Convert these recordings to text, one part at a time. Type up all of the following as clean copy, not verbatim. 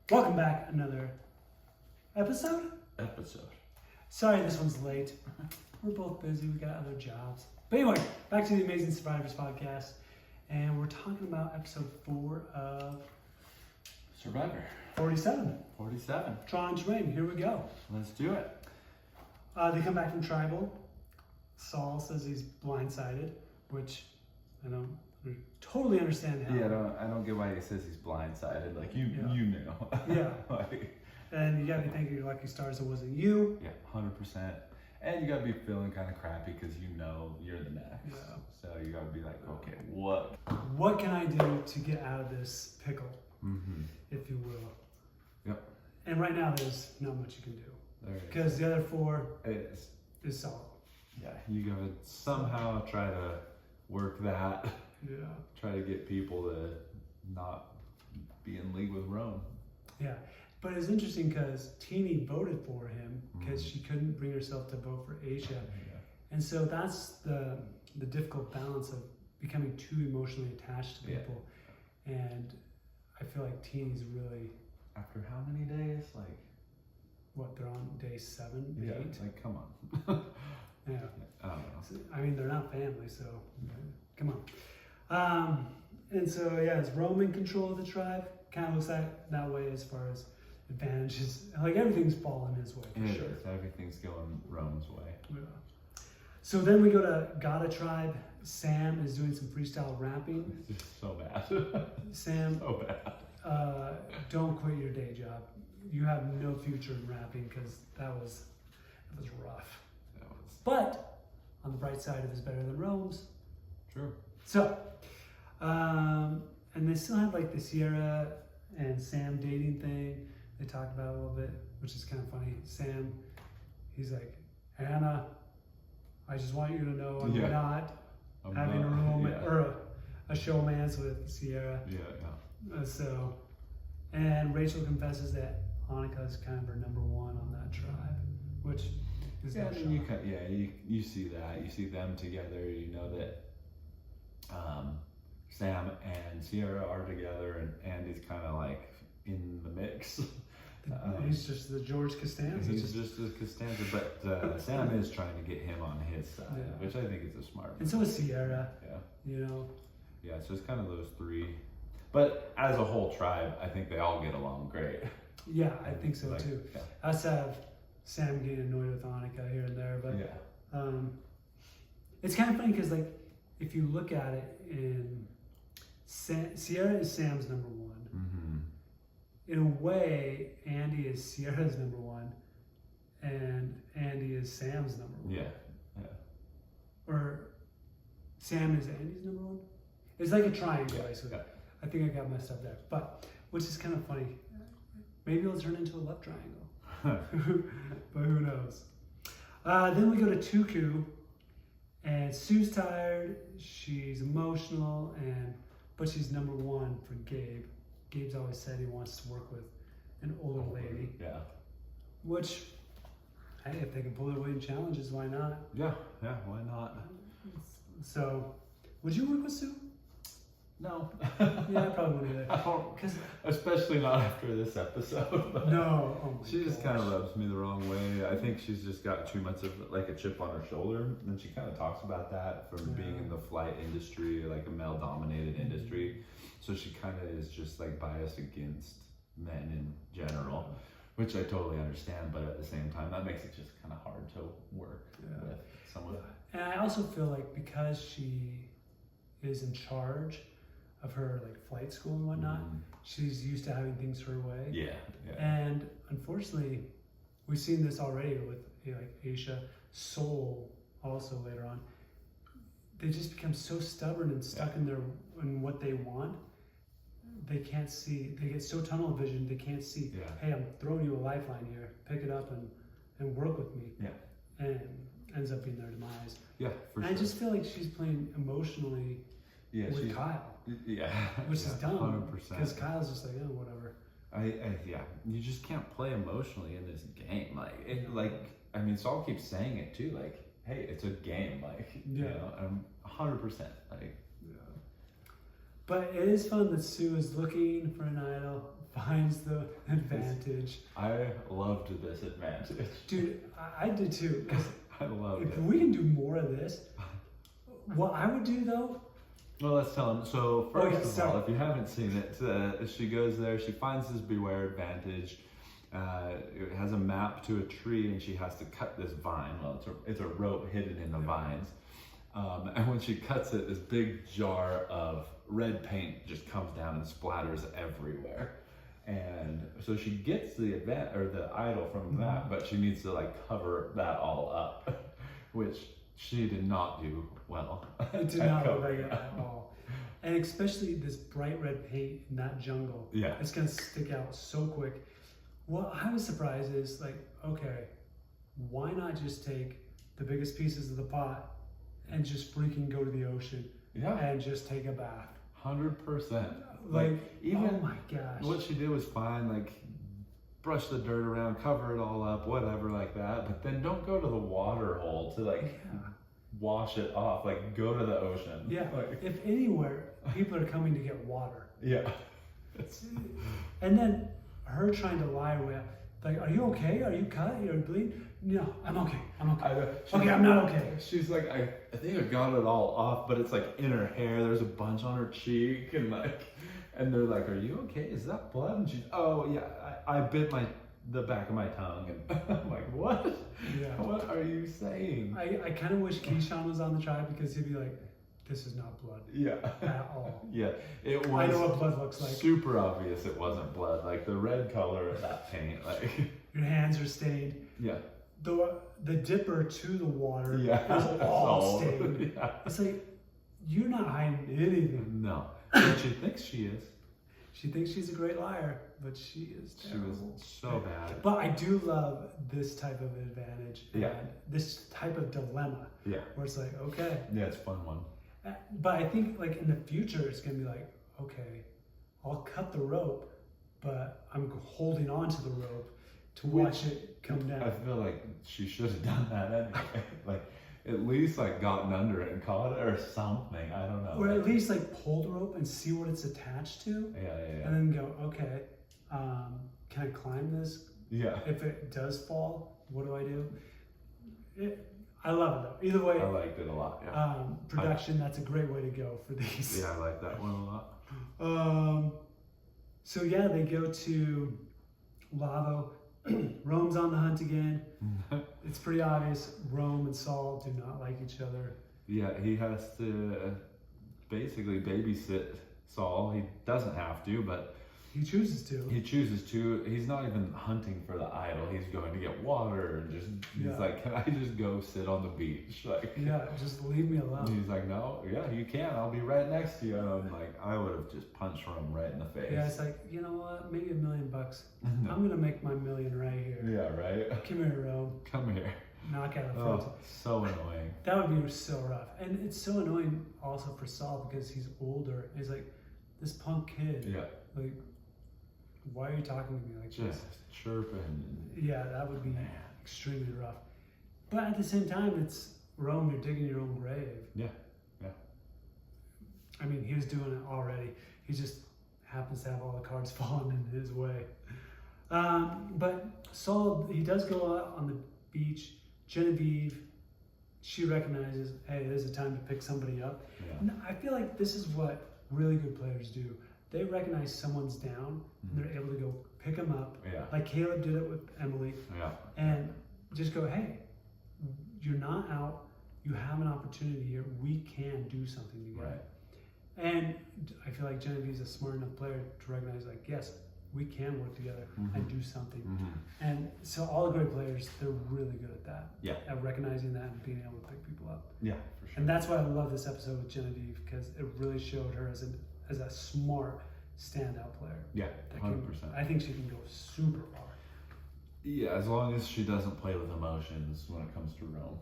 Welcome back, another episode? Sorry this one's late. We're both busy, we got other jobs. But anyway, back to the Amazing Survivors podcast. And we're talking about episode 4 of Survivor. 47. 47. Tron and Tremaine, here we go. Let's do it. They come back from tribal. Saul says he's blindsided, which I don't totally understand how. Yeah, I don't get why he says he's blindsided. Like you know. Yeah. Like, And you gotta be thanking your lucky stars it wasn't you. yeah, 100%. And you gotta be feeling kind of crappy because you know you're the next. Yeah. So you gotta be like, okay, what? What can I do to get out of this pickle, Mm-hmm. if you will? Yep. And right now there's not much you can do. There it is. Because the other 4 It is. is solid. Yeah, you gotta somehow try to work that. Yeah. Try to get people to not be in league with Rome. Yeah. But it's interesting because Teeny voted for him because she couldn't bring herself to vote for Aisha. Yeah. And so that's the difficult balance of becoming too emotionally attached to people. And I feel like Teeny's really, After how many days? Like, what, they're on day 7, 8? yeah, like, come on. Yeah. I don't know. I mean, they're not family, so come on. And so, yeah, it's Rome in control of the tribe. Kind of looks that way as far as advantages. Like, everything's falling his way, for sure. Is. Everything's going Rome's way. Yeah. So then we go to Gada tribe. Sam is doing some freestyle rapping. It's just so bad. Sam, So bad. don't quit your day job. You have no future in rapping because that was rough. That was But on the bright side, it was better than Rome's. true. So, and they still have like the Sierra and Sam dating thing. They talk about it a little bit, which is kind of funny. Sam, he's like, Anna, I just want you to know I'm not having a room or a showmance with Sierra. Yeah. So, and Rachel confesses that Hanukkah is kind of her number 1 on that tribe, which is no shock. You see that. You see them together. You know that Sam and Sierra are together, and Andy's kind of like in the mix. He's just the George Costanza. He's just a Costanza, but Sam is trying to get him on his side, which I think is a smart. And so is Sierra. Yeah. You know. Yeah, so it's kind of those 3. But as a whole tribe, I think they all get along great. Yeah, I think so too. Yeah. Us have Sam getting annoyed with Hanukkah here and there, but it's kind of funny because, like, if you look at it, Sierra is Sam's number 1. Mm-hmm. In a way, Andy is Sierra's number 1, and Andy is Sam's number 1. Yeah. Or Sam is Andy's number 1. It's like a triangle, basically. Yeah. I think I got messed up there, but which is kind of funny. Maybe it'll turn into a love triangle, but who knows? Then we go to Tuku, and Sue's tired. She's emotional, but she's number 1 for Gabe. Gabe's always said he wants to work with an older lady. Yeah. Which, hey, if they can pull their weight in challenges, why not? Yeah, why not? So, would you work with Sue? No. Yeah, I probably wouldn't either. I don't, especially not after this episode. No. Oh my She just kind gosh. of rubs me the wrong way. I think she's just got too much of like a chip on her shoulder. And she kind of talks about that from being in the flight industry, like a male-dominated industry. So she kind of is just like biased against men in general, which I totally understand. But at the same time, that makes it just kind of hard to work with someone. And I also feel like because she is in charge of her like flight school and whatnot, she's used to having things her way. Yeah. And unfortunately, we've seen this already with like Aisha, Soul also later on. They just become so stubborn and stuck in what they want. They can't see. They get so tunnel vision. They can't see. Yeah. Hey, I'm throwing you a lifeline here. Pick it up and work with me. Yeah. And ends up being their demise. Yeah, for sure. I just feel like she's playing emotionally with Kyle. Yeah. Which is dumb. 100%. Because Kyle's just like, oh, whatever. You just can't play emotionally in this game. I mean, Saul keeps saying it too. Like, hey, it's a game. Like, you know, 100%. Like, But it is fun that Sue is looking for an idol, finds the advantage. I loved this advantage. Dude, I did too. 'Cause I loved if it. we can do more of this, what I would do though. Well, let's tell them. So first of sorry. all, if you haven't seen it, she goes there. She finds this beware advantage. It has a map to a tree, and she has to cut this vine. Well, it's a rope hidden in the vines. And when she cuts it, this big jar of red paint just comes down and splatters everywhere. And so she gets the idol from that, but she needs to like cover that all up, which she did not do well. It did not look like it at all. And especially this bright red paint in that jungle. Yeah. It's gonna stick out so quick. What I was surprised is like, okay, why not just take the biggest pieces of the pot and just freaking go to the ocean and just take a bath? 100%. Like even oh my gosh. what she did was fine, like brush the dirt around, cover it all up, whatever like that. But then don't go to the water hole to like wash it off. Like go to the ocean. Yeah. Like, If anywhere, people are coming to get water. yeah. And then her trying to lie with, like, are you okay? Are you cut? Are you bleeding? No, I'm okay. I'm okay. Okay, I'm not okay. She's like, I think I got it all off, but it's like in her hair. There's a bunch on her cheek, and they're like, are you okay? Is that blood? And she's, oh yeah, I bit the back of my tongue, and I'm like, what? Yeah. What are you saying? I kind of wish Keyshawn was on the tribe because he'd be like, this is not blood Yeah. at all. Yeah, it was. I know what blood looks like. Super obvious it wasn't blood. Like the red color of that paint, like Your hands are stained. yeah, The dipper to the water yeah, is all stained. Yeah. It's like, you're not hiding anything. No, but she thinks she is. She thinks she's a great liar, but she is terrible. She was so bad. But I do love this type of advantage. Yeah. And this type of dilemma. Yeah. Where it's like, okay. Yeah, it's a fun one. But I think like in the future, it's going to be like, okay, I'll cut the rope, but I'm holding on to the rope to watch it come down. I feel like she should have done that anyway. Like, at least like gotten under it and caught it or something. I don't know. Or at least like pull the rope and see what it's attached to. Yeah. And then go, okay, can I climb this? Yeah. If it does fall, what do I do? I love it though. Either way, I liked it a lot. Yeah. Production, that's a great way to go for these. Yeah, I like that one a lot. So yeah, they go to Lavo. Rome's on the hunt again. It's pretty obvious Rome and Saul do not like each other. Yeah, he has to basically babysit Saul. He doesn't have to, but he chooses to. He chooses to. He's not even hunting for the idol. He's going to get water and he's like, can I just go sit on the beach? Like, yeah, just leave me alone. He's like, no, yeah, you can. I'll be right next to you. And I'm like, I would have just punched him right in the face. Yeah, it's like, you know what? Maybe $1 million. No. I'm gonna make my million right here. Yeah, right. Come here, Rome. Come here. Knock out a Oh, so annoying. That would be so rough. And it's so annoying also for Saul because he's older. He's like, this punk kid. Yeah. Like, why are you talking to me like Just this? chirping. Yeah, that would be extremely rough. But at the same time, it's Rome, you're digging your own grave. Yeah. I mean, he was doing it already. He just happens to have all the cards falling in his way. But Saul, he does go out on the beach. Genevieve, she recognizes, hey, there's a time to pick somebody up. Yeah. And I feel like this is what really good players do. They recognize someone's down, and they're able to go pick them up. Yeah. Like Caleb did it with Emily. Yeah. And just go, hey, you're not out. You have an opportunity here. We can do something together. Right. And I feel like Genevieve's a smart enough player to recognize, like, yes, we can work together and do something. And so all the great players, they're really good at that. Yeah. At recognizing that and being able to pick people up. Yeah, for sure. And that's why I love this episode with Genevieve, because it really showed her as a smart standout player. Yeah, 100%. I think she can go super far. Yeah, as long as she doesn't play with emotions when it comes to Rome.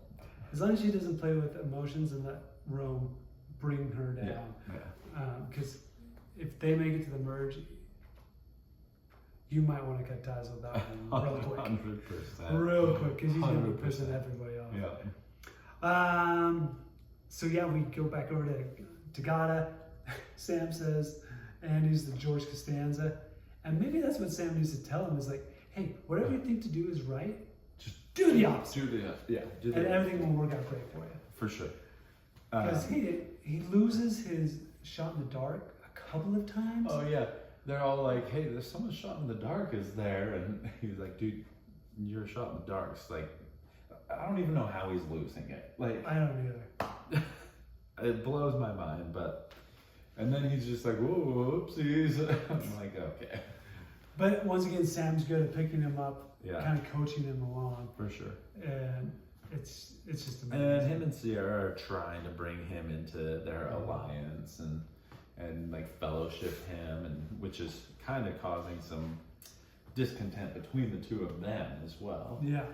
As long as she doesn't play with emotions and let Rome bring her down. Yeah. Because if they make it to the merge, you might want to cut ties with that one real quick. 100%. Real quick, because he's going to be pissing everybody off. Yeah. So yeah, we go back over to Tagada. Sam says Andy's the George Costanza. And maybe that's what Sam needs to tell him is like, hey, whatever you think to do is right, just do the opposite. Do and everything will work out great for you. For sure. Because he loses his shot in the dark a couple of times. Oh yeah, they're all like, "Hey, there's someone shot in the dark is there," and he's like, "Dude, your shot in the dark's like, I don't even know how he's losing it. Like, I don't either. It blows my mind, but." And then he's just like, "Whoa, whoopsies!" I'm like, "Okay." But once again, Sam's good at picking him up, Yeah. kind of coaching him along, For sure. and it's just amazing. And him and Sierra are trying to bring him into their alliance and like fellowship him, and which is kind of causing some discontent between the two of them as well. Yeah,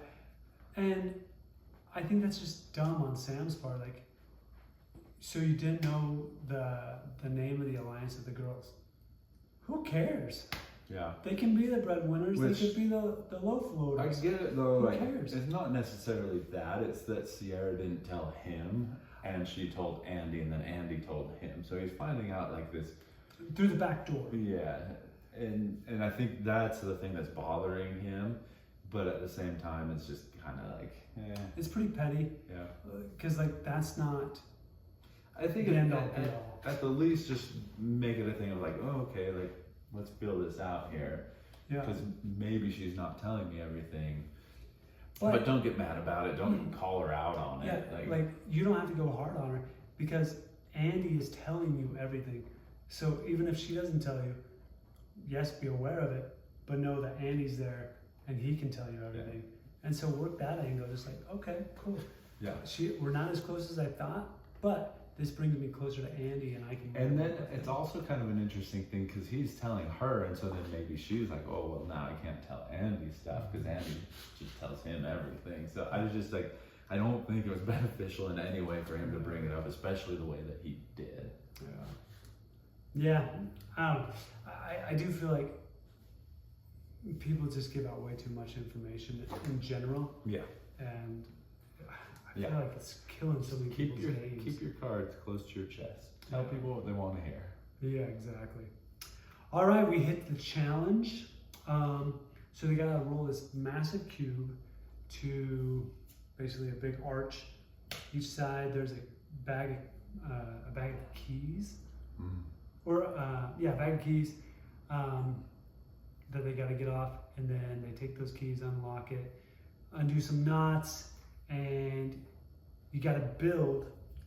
and I think that's just dumb on Sam's part. Like, so you didn't know the name of the alliance of the girls? Who cares? Yeah. They can be the breadwinners. Which- They could be the loaf I loaders. get it though. Who Like, cares? it's not necessarily that. It's that Sierra didn't tell him, and she told Andy, and then Andy told him. So he's finding out like this. Through the back door. Yeah, and I think that's the thing that's bothering him. But at the same time, it's just kind of like, It's pretty petty. yeah. Because like that's not I think the end all be at, all. at the least, just make it a thing of like, oh, okay, like let's build this out here. Yeah. Because maybe she's not telling me everything. But don't get mad about it. Don't call her out on Yeah, it. like you don't have to go hard on her because Andy is telling you everything. So even if she doesn't tell you, yes, be aware of it, but know that Andy's there and he can tell you everything. And so work that angle. Just like, okay, cool. Yeah. We're not as close as I thought, but this brings me closer to Andy, and I can. And then it's also kind of an interesting thing because he's telling her, and so then maybe she's like, oh, well, now I can't tell Andy stuff because Andy just tells him everything. So I was just like, I don't think it was beneficial in any way for him to bring it up, especially the way that he did. Yeah, I don't know. I do feel like people just give out way too much information in general, Yeah. and I Yeah. feel like it's killing so many Keep people's your games. keep your cards close to your chest. Tell people what they want to hear. Yeah, exactly. All right, we hit the challenge. So they gotta roll this massive cube to basically a big arch. Each side there's a bag of keys, or a bag of keys that they gotta get off, and then they take those keys, unlock it, undo some knots, and you gotta build.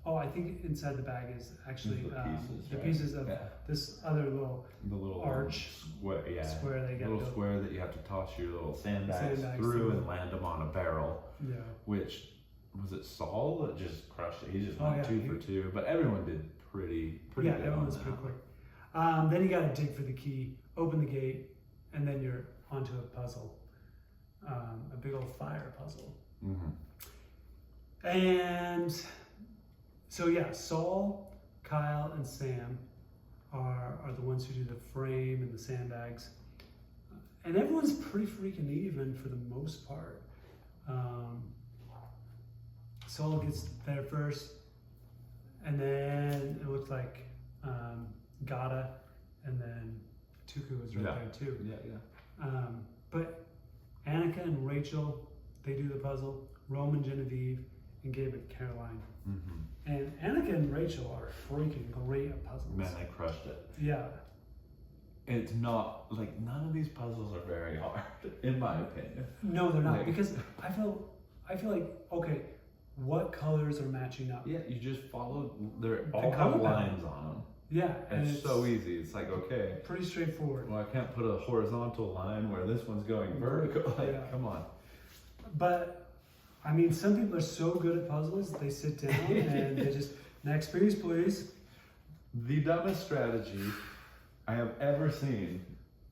Oh, I think inside the bag is actually The pieces, right? pieces of Yeah. this other little The little arch square, square they got little built. square that you have to toss your little sandbags Sandbags through through. and land them on a barrel. Yeah. Which was it Saul that just crushed it? He just Oh, went yeah, 2 for 2, but everyone did pretty Yeah, good everyone on was that. pretty quick. Then you gotta dig for the key, open the gate, and then you're onto a puzzle, a big old fire puzzle. And so yeah, Saul, Kyle, and Sam are the ones who do the frame and the sandbags, and everyone's pretty freaking even for the most part. Saul gets there first, and then it looks like Gata, and then Tuku was right there too. Yeah. But Annika and Rachel, they do the puzzle. Roman, Genevieve, and Gabe and Caroline. And Annika and Rachel are freaking great at puzzles. Man, they crushed it. Yeah. It's not like none of these puzzles are very hard, in my opinion. No, they're not, Like- because I feel like, okay, what colors are matching up? Yeah, you just follow. They all color have palette. lines on them. Yeah, and It's so easy. It's like, okay, pretty straightforward. well, I can't put a horizontal line where this one's going vertical. Like, Yeah. come on. But I mean, some people are so good at puzzles, they sit down and they just, next piece, please. The dumbest strategy I have ever seen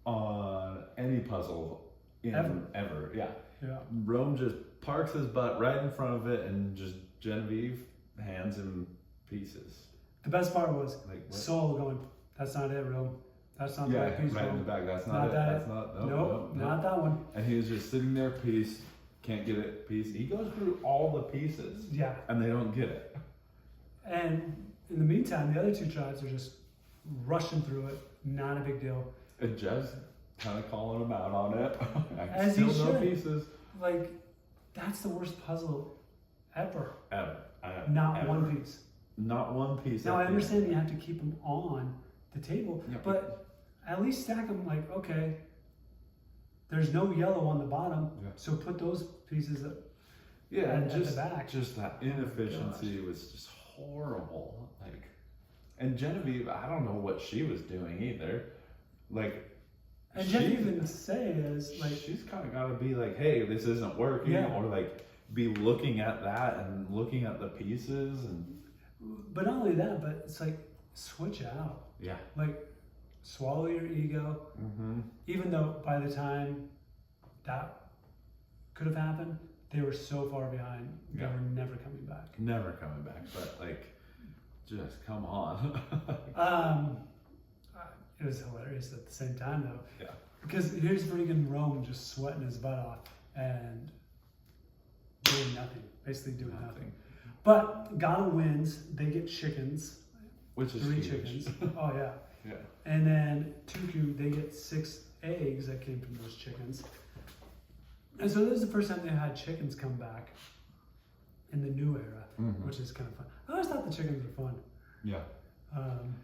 on any puzzle ever. Yeah. Yeah. Rome just parks his butt right in front of it, and just Genevieve hands him pieces. The best part was Like, what? Saul going, that's not it, Rome. That's not the Yeah, right piece, right in Rome. the back. That's Not not it. that. That's not. Nope, Nope, nope, not nope. that one. And he was just sitting there, piece, can't get it, piece. He goes through all the pieces, Yeah. and they don't get it. And in the meantime, the other two tribes are just rushing through it. Not a big deal. And Jeff's kind of calling him out on it. I As still he no should. pieces. Like, that's the worst puzzle ever. Ever. Not Ever. one piece. Not one piece. Now, I at the understand end. you have to keep them on the table, Yeah, but at least stack them like, okay, there's no yellow on the bottom, Yeah. so put those pieces up. Yeah, at the just back. just that inefficiency was just horrible. Like, and Genevieve, I don't know what she was doing either. Like, And she- Jeff even says, like, she's kind of got to be like, hey, this isn't working, Yeah. or like be looking at that and looking at the pieces and but not only that, but it's like, switch out. yeah. Like, swallow your ego. Mm-hmm. Even though by the time that could have happened, they were so far behind, they Yeah. were never coming back. Never coming back, but like, just come on. It was hilarious at the same time though. Yeah. Because here's freaking Rome just sweating his butt off and doing nothing, basically doing nothing. But Ghana wins, they get chickens, Which is 3 huge. chickens. Oh yeah. Yeah. And then Tuku, they get 6 eggs that came from those chickens. And so this is the first time they had chickens come back in the new era, Mhm. which is kind of fun. I always thought the chickens were fun. Yeah. Um,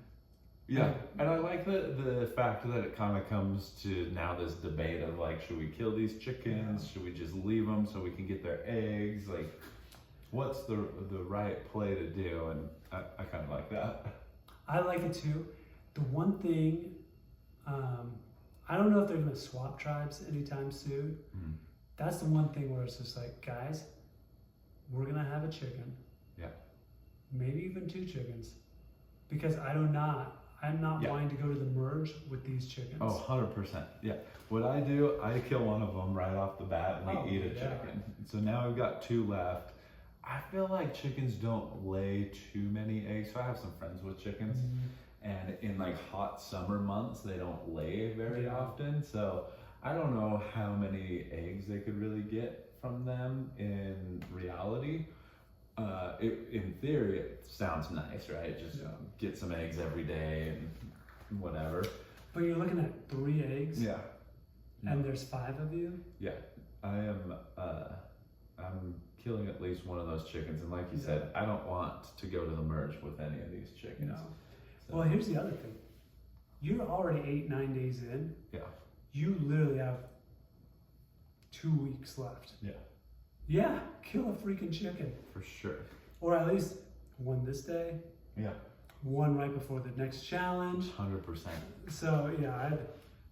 Yeah, and I like the fact that it kind of comes to now this debate of like, should we kill these chickens? Should we just leave them so we can get their eggs? Like, what's the right play to do? And I kind of like that. I like it too. The one thing, I don't know if they're going to swap tribes anytime soon. Mm. That's the one thing where it's just like, guys, we're going to have a chicken. Yeah. Maybe even 2 chickens. Because I'm not Yeah. wanting to go to the merge with these chickens. Oh, 100%. Yeah. What I do, I kill one of them right off the bat and Oh, we eat a yeah. chicken. So now we've got 2 left. I feel like chickens don't lay too many eggs. So I have some friends with chickens. And in like hot summer months, they don't lay very Yeah. often. So I don't know how many eggs they could really get from them in reality. In theory, it sounds nice, right? Just Yeah. get some eggs every day and whatever. But you're looking at 3 eggs, Yeah. and there's 5 of you. Yeah. I am, I'm killing at least one of those chickens. And like you said, I don't want to go to the merge with any of these chickens. No. So, Well, here's the other thing. You're already 8-9 days in. yeah. You literally have 2 weeks left. Yeah. Yeah, kill a freaking chicken. For sure. Or at least one this day, Yeah. one right before the next challenge. 100%. So yeah,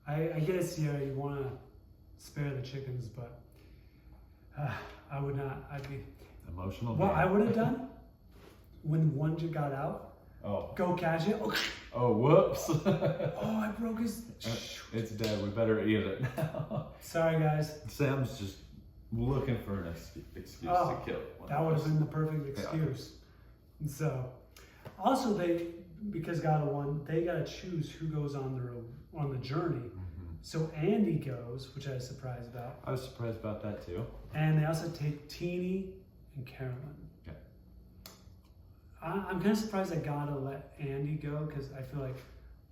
I get it, Sierra, you want to spare the chickens, but I would not. I'd be. Emotional. What game. I would have done when one got out, Oh. go catch it. Oh, whoops. Oh, I broke his. It's dead. We better eat it now. Sorry, guys. Sam's just looking for an excuse Oh, to kill one That of would have us. been the perfect excuse. And so, also because God won, they got to choose who goes on the journey. Mhm. So Andy goes, which I was surprised about, I was surprised about that too. and they also take Teeny and Carolyn. Yeah. I'm kind of surprised that God let Andy go because I feel like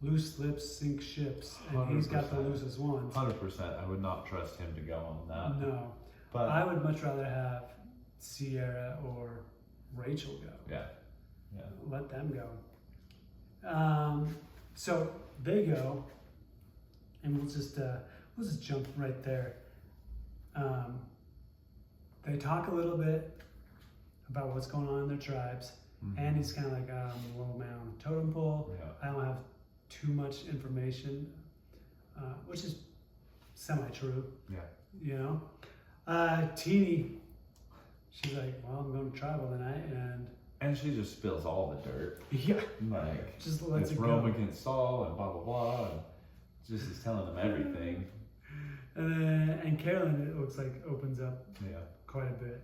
loose lips sink ships, and he's got the 100%. loosest ones. 100%. I would not trust him to go on that. No, But I would much rather have Sierra or Rachel go. yeah. Yeah. Let them go. So they go, and we'll just jump right there. They talk a little bit about what's going on in their tribes. Mhm. Andy's kind of like, I'm a low man on the totem pole. Yeah. I don't have too much information, which is semi-true, Yeah. you know. Teeny, she's like, well, I'm going to tribal tonight, And she just spills all the dirt. yeah, Like, just lets it's it Rome go. against Saul and blah, blah, blah. And just is telling them everything. And Carolyn, it looks like, opens up Yeah. quite a bit.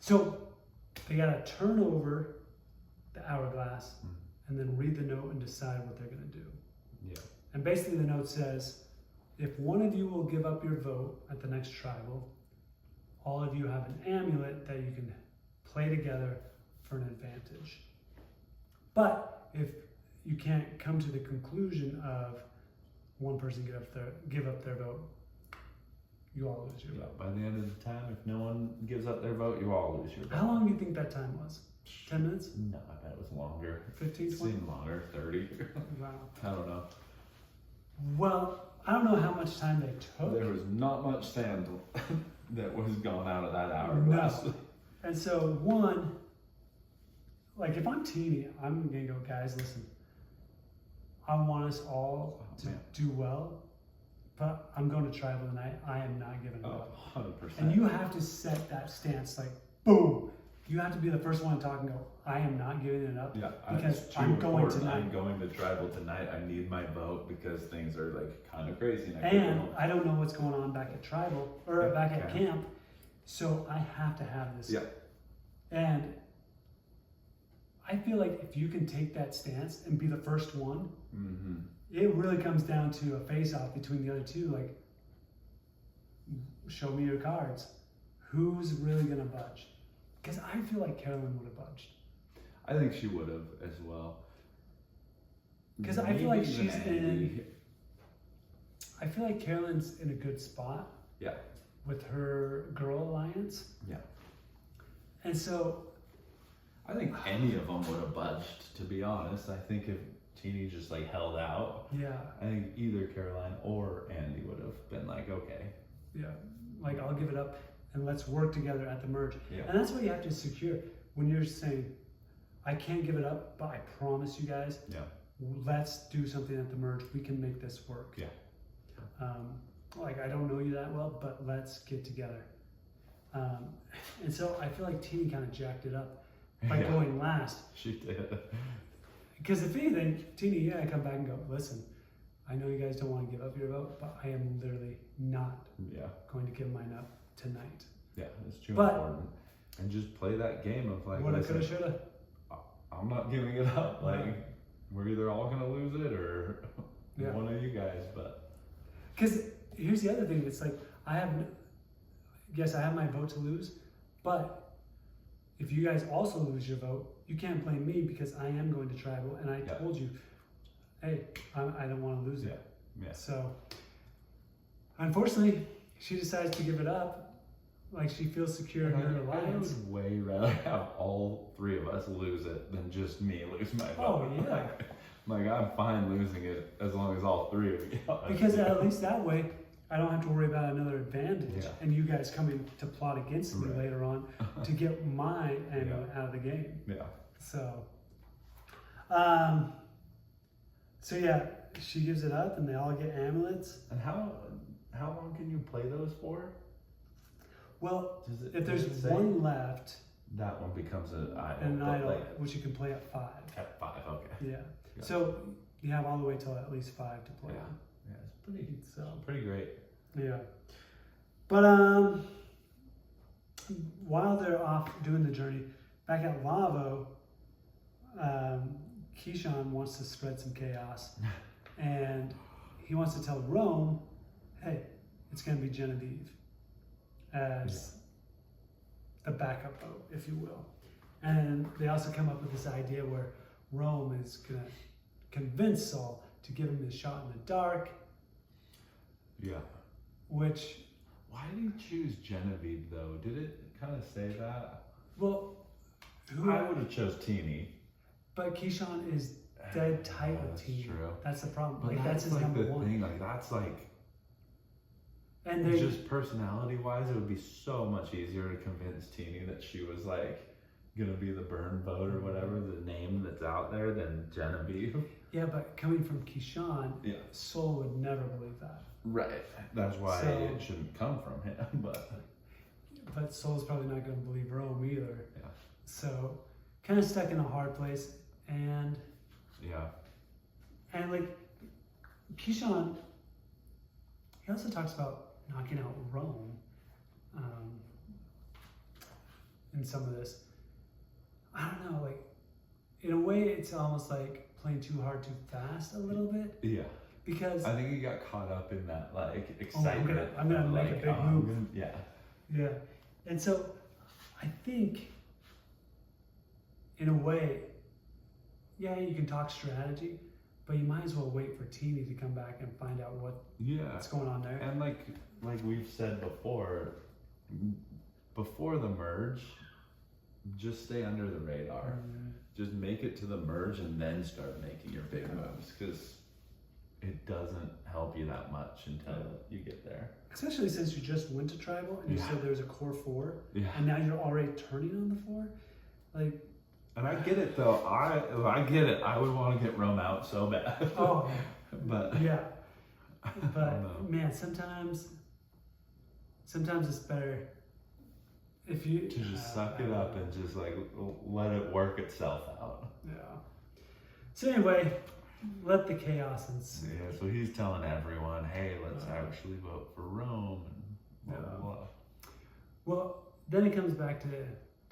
So they got to turn over the hourglass Mm. and then read the note and decide what they're going to do. Yeah. And basically the note says, if one of you will give up your vote at the next tribal, all of you have an amulet that you can play together for an advantage. But if you can't come to the conclusion of one person give up their vote, you all lose your Yeah, vote. by the end of the time, if no one gives up their vote, you all lose your vote. How long do you think that time was? 10 minutes? No, I bet it was longer. 15, It 20? seemed longer, 30. Wow. I don't know. Well, I don't know how much time they took. There was not much sand that was gone out of that No. hourglass. And so one, like if I'm teeny, I'm gonna go, guys, listen, I want us all to man. do well, but I'm going to tribal tonight. I am not giving it Oh, up. 100%. And you have to set that stance, like, boom. You have to be the first one to talk and go, I am not giving it up. Yeah, because it's too I'm going important. tonight. I'm going to tribal tonight. I need my vote because things are like kind of crazy. And I don't know what's going on back at tribal or Yeah, back at yeah. camp. So I have to have this. Yeah. And I feel like if you can take that stance and be the first one, Mm-hmm. it really comes down to a face-off between the other two. Like, show me your cards. Who's really gonna budge? Because I feel like Carolyn would have budged. I think she would have as well. Because I feel like Maybe even she's Andy. I feel like Carolyn's in a good spot. Yeah. With her girl alliance. Yeah. And so I think any of them would have budged, to be honest. I think if Teeny just like held out, yeah, I think either Caroline or Andy would have been like, okay. yeah. Like I'll give it up and let's work together at the merge. Yeah. And that's what you have to secure when you're saying, I can't give it up, but I promise you guys, Yeah. let's do something at the merge. We can make this work. Yeah. Like I don't know you that well, but let's get together. And so I feel like Teeny kind of jacked it up by Yeah. going last. She did. Because if anything, Teeny, I come back and go, listen, I know you guys don't want to give up your vote, but I am literally not Yeah. going to give mine up tonight. Yeah, it's too But- important. And just play that game of like, What I listen, coulda, shoulda. I'm not giving it up. Like, Right. we're either all gonna lose it or Yeah. one of you guys. But Because here's the other thing. It's like, yes, I have my vote to lose, but if you guys also lose your vote, you can't blame me because I am going to tribal and I Yeah. told you, hey, I don't want to lose yeah, it. yeah, So, unfortunately, she decides to give it up. Like she feels secure in her I alliance. would way rather have all three of us lose it than just me lose my vote. Oh, yeah. Like I'm fine losing it as long as all three of you. Because at least that way, I don't have to worry about another advantage Yeah. and you guys coming to plot against me Right. later on to get my angle Yeah. out of the game. Yeah. So, so yeah, she gives it up and they all get amulets. And how long can you play those for? Well, Does it, if there's does it say? one left, That one becomes an idol. an but, idol, like, which you can play at 5. at 5, okay. Yeah. Yeah. So you have all the way till at least 5 to play Yeah. on. Yeah, it's pretty So pretty great. yeah. But while they're off doing the journey, back at Lavo, Keyshawn wants to spread some chaos. And he wants to tell Rome, hey, it's going to be Genevieve as the backup vote, if you will. And they also come up with this idea where Rome is going to convince Saul to give him this shot in the dark, Yeah. which, Why did he choose Genevieve though? Did it kind of say that? well, who? I would have chose Teeny. But Keyshawn is dead tight Yeah, with that's Teeny. true. That's the problem. But Like that's his like number the one. thing. Like that's like And they just personality-wise, it would be so much easier to convince Teeny that she was like gonna be the burn vote or whatever the name that's out there than Genevieve. yeah, but coming from Keyshawn, Yeah. Soul would never believe that. Right. That's why So- it shouldn't come from him. But But Soul's probably not going to believe Rome either. yeah. So kind of stuck in a hard place. And Yeah. like Keyshawn, he also talks about knocking out Rome in some of this. I don't know, like in a way it's almost like playing too hard too fast a little bit Yeah. because I think he got caught up in that like Oh, I'm excitement. gonna of, make a like, big I'm move. gonna- yeah. yeah. And so I think in a way, yeah, you can talk strategy, but you might as well wait for Teeny to come back and find out what's going on there. And like we've said before the merge, just stay under the radar. Just make it to the merge and then start making your big moves, because it doesn't help you that much until you get there. Especially since you just went to tribal and you said there's a core 4, and now you're already turning on the 4. Like, and I get it though. I get it. I would want to get Rome out so bad. Oh, but yeah. But man, sometimes it's better if you to just suck it up and just like let it work itself out. Yeah. So anyway, let the chaos ensue. Yeah. So he's telling everyone, "Hey, let's actually vote for Rome." And blah, blah, blah. Well, then it comes back to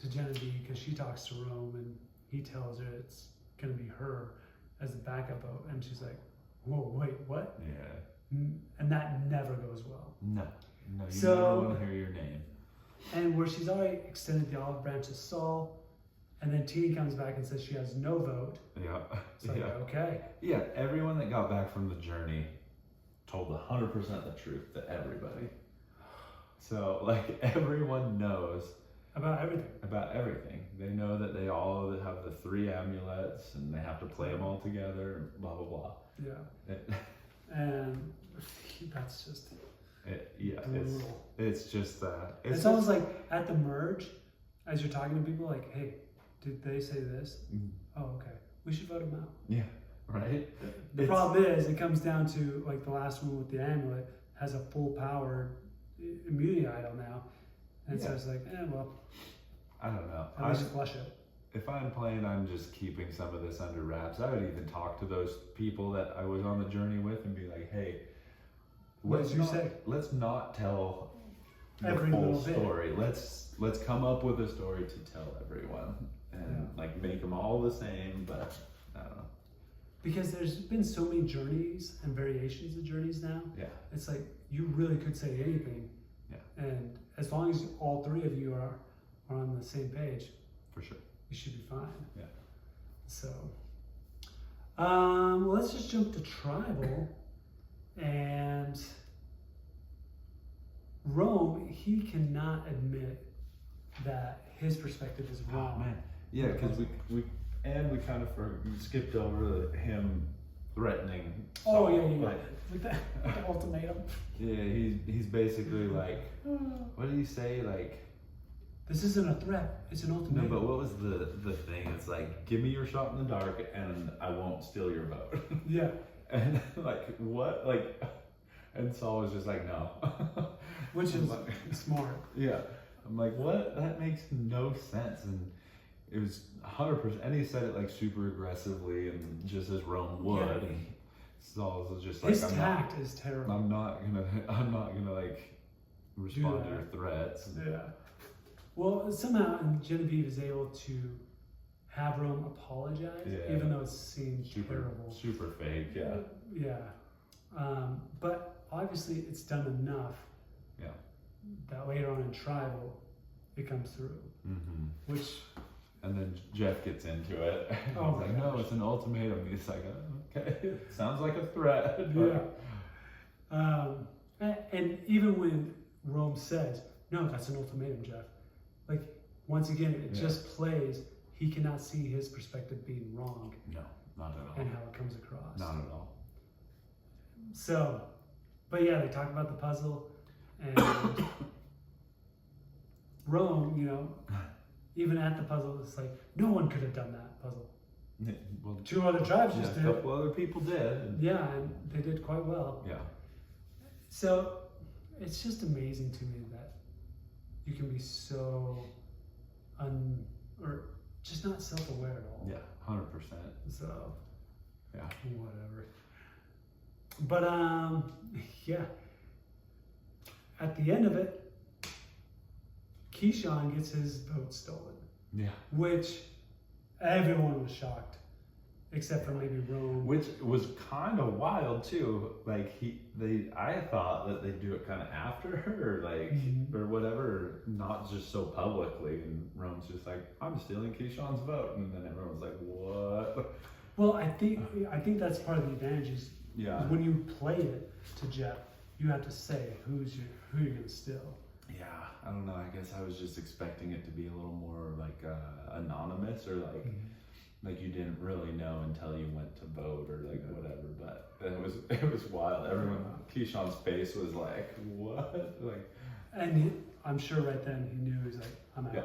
Genevieve, because she talks to Rome and he tells her it's going to be her as the backup vote, and she's like, "Whoa, wait, what?" Yeah. And that never goes well. No, you never want to hear your name. And where she's already extended the olive branch to Saul, and then Teeny comes back and says she has no vote. Yeah. It's like, okay. Yeah, everyone that got back from the journey told 100% the truth to everybody. So, like, everyone knows about everything. They know that they all have the 3 amulets and they have to play them all together and blah, blah, blah. Yeah. And that's just brutal. It's just it's almost like at the merge, as you're talking to people, like, hey, did they say this? Oh, okay. We should vote them out. Yeah, right? The problem is, it comes down to, like, the last one with the amulet has a full powered immunity idol now. And so it's like, well, I don't know. I just flush it. If I'm playing, I'm just keeping some of this under wraps. I would even talk to those people that I was on the journey with and be like, hey, let's not tell the full story. Let's come up with a story to tell everyone and like make them all the same, but I don't know. Because there's been so many journeys and variations of journeys now. Yeah. It's like you really could say anything. Yeah. And as long as all 3 of you are on the same page, for sure, you should be fine. Yeah. So, let's just jump to tribal. And Rome, he cannot admit that his perspective is wrong. Oh, man. Yeah, because we kind of skipped over him threatening. Saul, with the ultimatum. Yeah, he's basically like, what did he say? Like, this isn't a threat, it's an ultimatum. No, but what was the thing? It's like, give me your shot in the dark and I won't steal your vote. Yeah. And like, what? Like, and Saul was just like, no. Which is like, smart. Yeah. I'm like, what? That makes no sense. And it was 100%. And he said it like super aggressively and just as Rome would. Yeah. And Saul was just like, his tact is terrible. I'm not gonna like respond to your threats. Yeah. Well, somehow Genevieve is able to have Rome apologize, even though it seems terrible. Super fake, yeah. Yeah. But obviously it's done enough that later on in tribal, it comes through. Mm-hmm. And then Jeff gets into it. He's like, no, it's an ultimatum. He's like, okay, sounds like a threat. Yeah. And even when Rome says, no, that's an ultimatum, Jeff. Like, once again, it just plays. He cannot see his perspective being wrong. No, not at all. And how it comes across. Not at all. So, but yeah, they talk about the puzzle. And Rome, even at the puzzle, it's like, no one could have done that puzzle. Well, 2 other tribes just did. A couple other people did. Yeah, and they did quite well. Yeah. So, it's just amazing to me that you can be so or just not self-aware at all. Yeah, 100%. So, yeah, whatever. But yeah. At the end of it, Keyshawn gets his vote stolen. Yeah. Which everyone was shocked, except for maybe Rome. Which was kind of wild too. Like I thought that they'd do it kind of after her, like or whatever, not just so publicly. And Rome's just like, I'm stealing Keyshawn's vote, and then everyone's like, what? Well, I think that's part of the advantage is when you play it to Jeff, you have to say who you're gonna steal. Yeah, I don't know. I guess I was just expecting it to be a little more like anonymous, or like you didn't really know until you went to vote or like whatever. But it was wild. Everyone, Keyshawn's face was like, what? Like, and I'm sure right then he knew. He's like, I'm out. Yeah.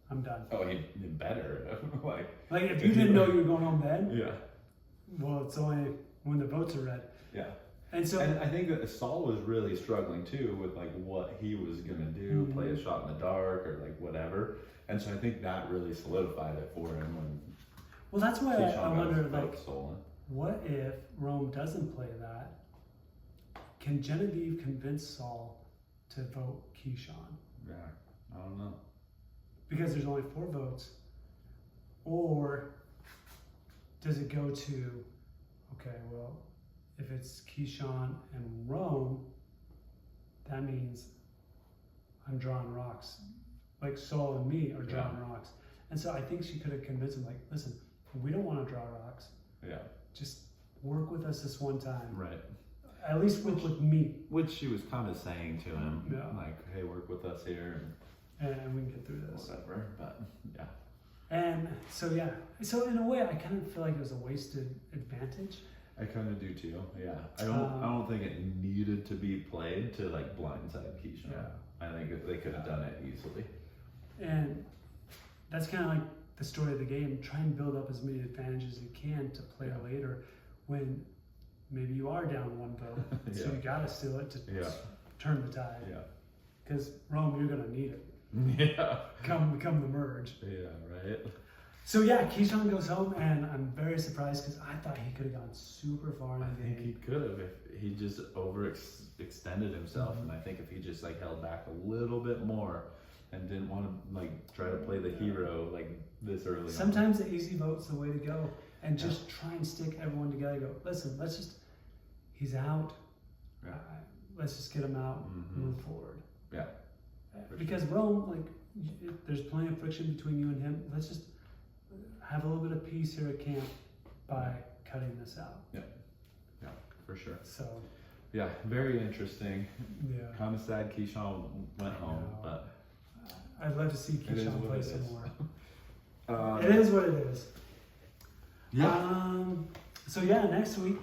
I'm done. Oh, he did better. like if you didn't know you were going home then. Yeah. Well, it's only when the votes are read. Yeah. And I think that Saul was really struggling too with like what he was gonna do, play a shot in the dark or like whatever. And so I think that really solidified it for him when. Well, that's why I wonder, like, stolen. What if Rome doesn't play that? Can Genevieve convince Saul to vote Keyshawn? Yeah, I don't know. Because there's only 4 votes. Or does it go to, okay, well, if it's Keyshawn and Rome, that means I'm drawing rocks. Like Saul and me are drawing rocks. And so I think she could have convinced him, like, listen, we don't want to draw rocks. Yeah. Just work with us this one time. Right. At least work with me. Which she was kind of saying to him, like, hey, work with us here. And we can get through this. Whatever, but yeah. And so, So in a way, I kind of feel like it was a wasted advantage. I kind of do too, yeah. I don't think it needed to be played to like blindside Keyshawn. Yeah. I think they could have done it easily. And that's kind of like the story of the game. Try and build up as many advantages as you can to play later when maybe you are down 1 vote. So you got to steal it to turn the tide. Yeah. Because Rome, you're going to need it. Yeah. Come the merge. Yeah, right. So Keyshawn goes home, and I'm very surprised because I thought he could have gone super far in the game. I think he could have if he just overextended himself, and I think if he just like held back a little bit more and didn't want to like try to play the hero like this early. Sometimes the easy vote's the way to go, and just try and stick everyone together. Go, listen, he's out. Yeah. Let's just get him out, move forward. Yeah. Because Rome, like, there's plenty of friction between you and him. Let's just have a little bit of peace here at camp by cutting this out. Yeah, for sure. So. Yeah, very interesting. Yeah. Kind of sad Keyshawn went home, but I'd love to see Keyshawn play some more. It is what it is. Yeah. So next week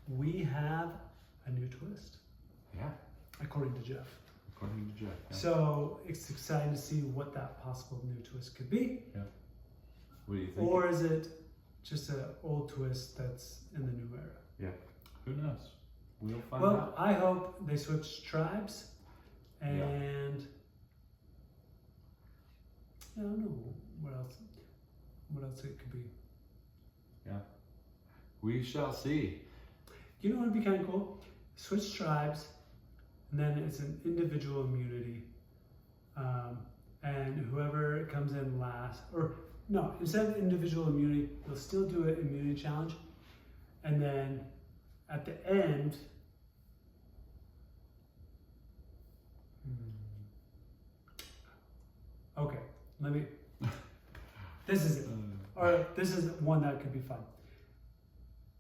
we have a new twist. Yeah. According to Jeff. According to Jeff. Yeah. So it's exciting to see what that possible new twist could be. Yeah. What do you think? Or is it just an old twist that's in the new era? Yeah. Who knows? We'll find out. Well, I hope they switch tribes, and I don't know what else it could be. Yeah. We shall see. You know what would be kind of cool? Switch tribes, and then it's an individual immunity, and whoever comes in last, or no, instead of individual immunity, they'll still do an immunity challenge, and then at the end, okay, this is it. Or this is one that could be fun.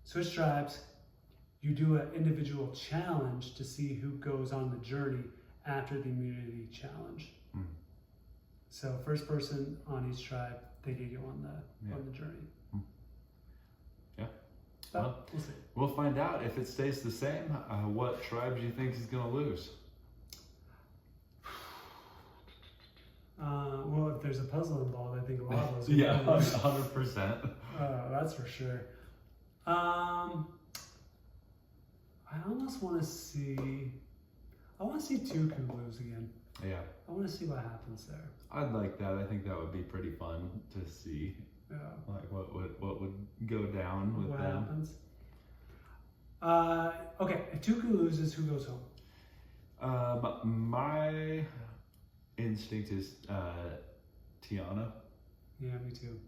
Switch tribes, you do an individual challenge to see who goes on the journey after the immunity challenge. So first person on each tribe, they get you on the journey. Yeah. But well, we'll see. We'll find out if it stays the same. What tribe do you think is going to lose? Well, if there's a puzzle involved, I think a lot of those. 100%. That's for sure. I almost want to see. I want to see Tuku lose again. Yeah. I want to see what happens there. I'd like that. I think that would be pretty fun to see. Yeah. Like what would go down with what them. Happens? Okay. If Tuku loses, who goes home? My instinct is Tiana. Yeah, me too.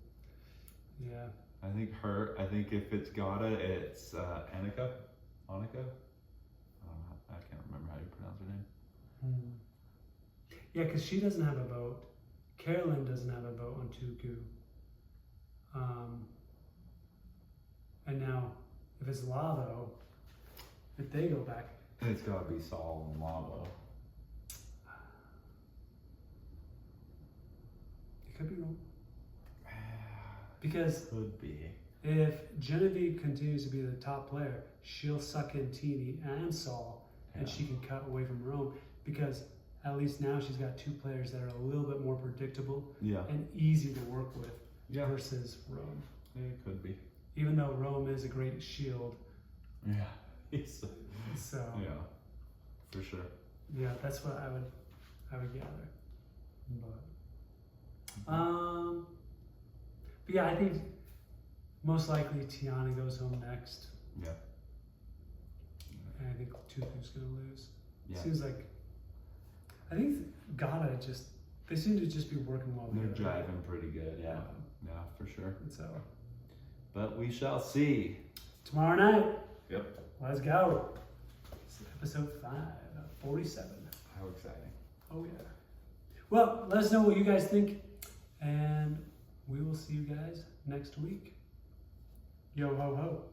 Yeah. I think her. I think if it's Gata, it's Annika. Annika. I can't remember how you pronounce her name. Yeah, because she doesn't have a vote. Carolyn doesn't have a vote on Tuku. If it's Lavo, if they go back, It's gotta be Saul and Lavo. it could be wrong. Because Could be. if Genevieve continues to be the top player, she'll suck in Teeny and Saul, and Yeah. she can cut away from Rome. Because at least now she's got two players that are a little bit more predictable Yeah. and easy to work with Yeah. versus Rome. It could be. Even though Rome is a great shield, Yeah. It's, so yeah. For sure. yeah, that's what I would gather. But yeah, I think most likely Tiana goes home next, Yeah. and I think Tuku's gonna lose. Yeah. Seems like I think Gata they seem to just be working well They're together. driving pretty good. Yeah. Yeah, for sure. And so But we shall see. tomorrow night, Yep. let's go. It's episode 47. How exciting. Oh yeah. Well, let us know what you guys think, and we will see you guys next week. Yo ho ho.